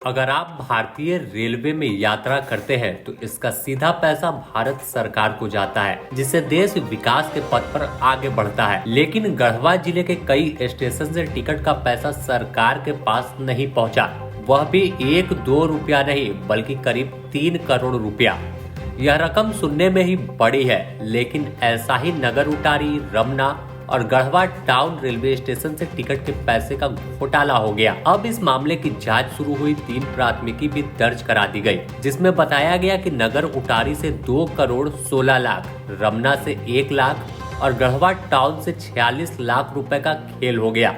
अगर आप भारतीय रेलवे में यात्रा करते हैं तो इसका सीधा पैसा भारत सरकार को जाता है, जिससे देश विकास के पथ पर आगे बढ़ता है। लेकिन गढ़वा जिले के कई स्टेशन से टिकट का पैसा सरकार के पास नहीं पहुंचा, वह भी 1-2 रुपया नहीं बल्कि करीब 3 करोड़ रुपया। यह रकम सुनने में ही बड़ी है, लेकिन ऐसा ही नगर उटारी, रमना और गढ़वा टाउन रेलवे स्टेशन से टिकट के पैसे का घोटाला हो गया। अब इस मामले की जांच शुरू हुई, 3 प्राथमिकी भी दर्ज करा दी गई, जिसमें बताया गया कि नगर उटारी से 2 करोड़ 16 लाख, रमना से 1 लाख और गढ़वा टाउन से 46 लाख रुपए का खेल हो गया।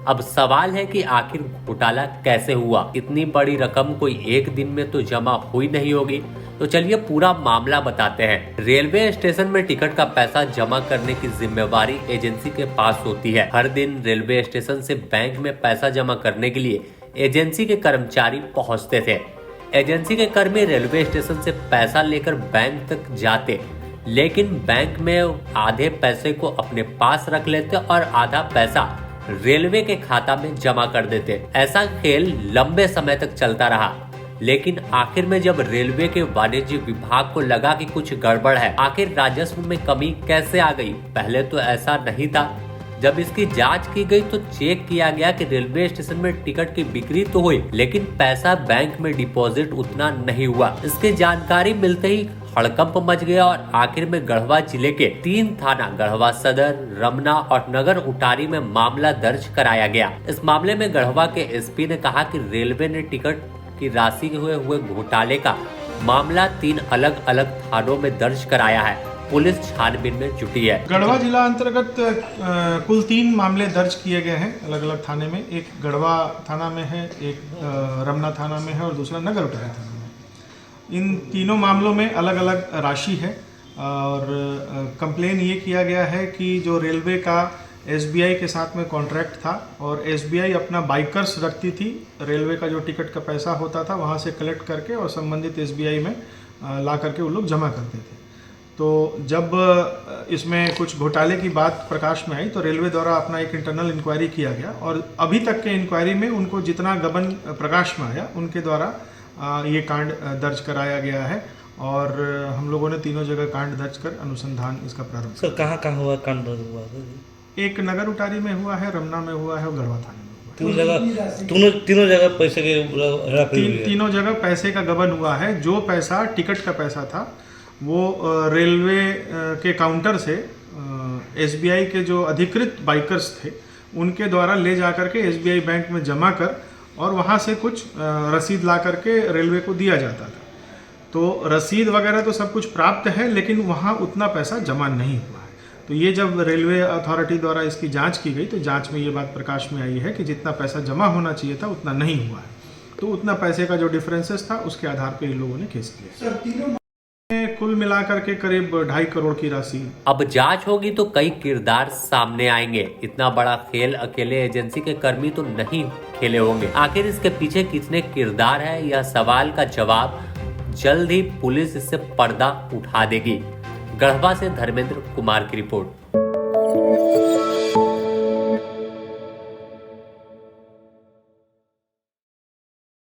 अब सवाल है कि आखिर घोटाला कैसे हुआ? इतनी बड़ी रकम कोई एक दिन में तो जमा हुई नहीं होगी। तो चलिए पूरा मामला बताते हैं। रेलवे स्टेशन में टिकट का पैसा जमा करने की जिम्मेवारी एजेंसी के पास होती है। हर दिन रेलवे स्टेशन से बैंक में पैसा जमा करने के लिए एजेंसी के कर्मचारी पहुंचते थे। एजेंसी के कर्मी रेलवे स्टेशन से पैसा लेकर बैंक तक जाते, लेकिन बैंक में आधे पैसे को अपने पास रख लेते और आधा पैसा रेलवे के खाता में जमा कर देते। ऐसा खेल लंबे समय तक चलता रहा, लेकिन आखिर में जब रेलवे के वाणिज्य विभाग को लगा कि कुछ गड़बड़ है, आखिर राजस्व में कमी कैसे आ गई? पहले तो ऐसा नहीं था। जब इसकी जांच की गई तो चेक किया गया कि रेलवे स्टेशन में टिकट की बिक्री तो हुई, लेकिन पैसा बैंक में डिपॉजिट उतना नहीं हुआ। इसकी जानकारी मिलते ही हड़कंप मच गया और आखिर में गढ़वा जिले के 3 थाना गढ़वा सदर, रमना और नगर उटारी में मामला दर्ज कराया गया। इस मामले में गढ़वा के एसपी ने कहा कि रेलवे ने टिकट की राशि हुए घोटाले का मामला 3 अलग अलग थानों में दर्ज कराया है। पुलिस छानबीन में जुटी है। गढ़वा जिला अंतर्गत कुल 3 मामले दर्ज किए गए हैं अलग अलग थाने में। एक गढ़वा थाना में है, एक रमना थाना में है और दूसरा नगर उटारी थाना में। इन तीनों मामलों में अलग अलग राशि है और कंप्लेन ये किया गया है कि जो रेलवे का एसबीआई के साथ में कॉन्ट्रैक्ट था और एसबीआई अपना बाइकर्स रखती थी। रेलवे का जो टिकट का पैसा होता था वहाँ से कलेक्ट करके और संबंधित एसबीआई में ला करके वो लोग जमा करते थे। तो जब इसमें कुछ घोटाले की बात प्रकाश में आई तो रेलवे द्वारा अपना एक इंटरनल इंक्वायरी किया गया और अभी तक के इंक्वायरी में उनको जितना गबन प्रकाश में आया उनके द्वारा ये कांड दर्ज कराया गया है और हम लोगों ने तीनों जगह कांड दर्ज कर अनुसंधान इसका प्रारंभ। सर कहाँ हुआ कांड दर्ज हुआ? एक नगर उटारी में हुआ है, रमना में हुआ है और गढ़वा थाने में हुआ है। तीनों जगह पैसे के तीनों जगह पैसे का गबन हुआ है। जो पैसा टिकट का पैसा था वो रेलवे के काउंटर से एसबीआई के जो अधिकृत बाइकर्स थे उनके द्वारा ले जा करके एसबीआई बैंक में जमा कर और वहाँ से कुछ रसीद ला करके रेलवे को दिया जाता था। तो रसीद वगैरह तो सब कुछ प्राप्त है, लेकिन वहाँ उतना पैसा जमा नहीं हुआ है। तो ये जब रेलवे अथॉरिटी द्वारा इसकी जांच की गई तो जांच में ये बात प्रकाश में आई है कि जितना पैसा जमा होना चाहिए था उतना नहीं हुआ है। तो उतना पैसे का जो डिफरेंसेस था उसके आधार पर इन लोगों ने केस किया। कुल मिलाकर के करीब 2.5 करोड़ की राशि। अब जांच होगी तो कई किरदार सामने आएंगे। इतना बड़ा खेल अकेले एजेंसी के कर्मी तो नहीं खेले होंगे। आखिर इसके पीछे कितने किरदार है, यह सवाल का जवाब जल्द ही पुलिस इससे पर्दा उठा देगी। गढ़वा से धर्मेंद्र कुमार की रिपोर्ट।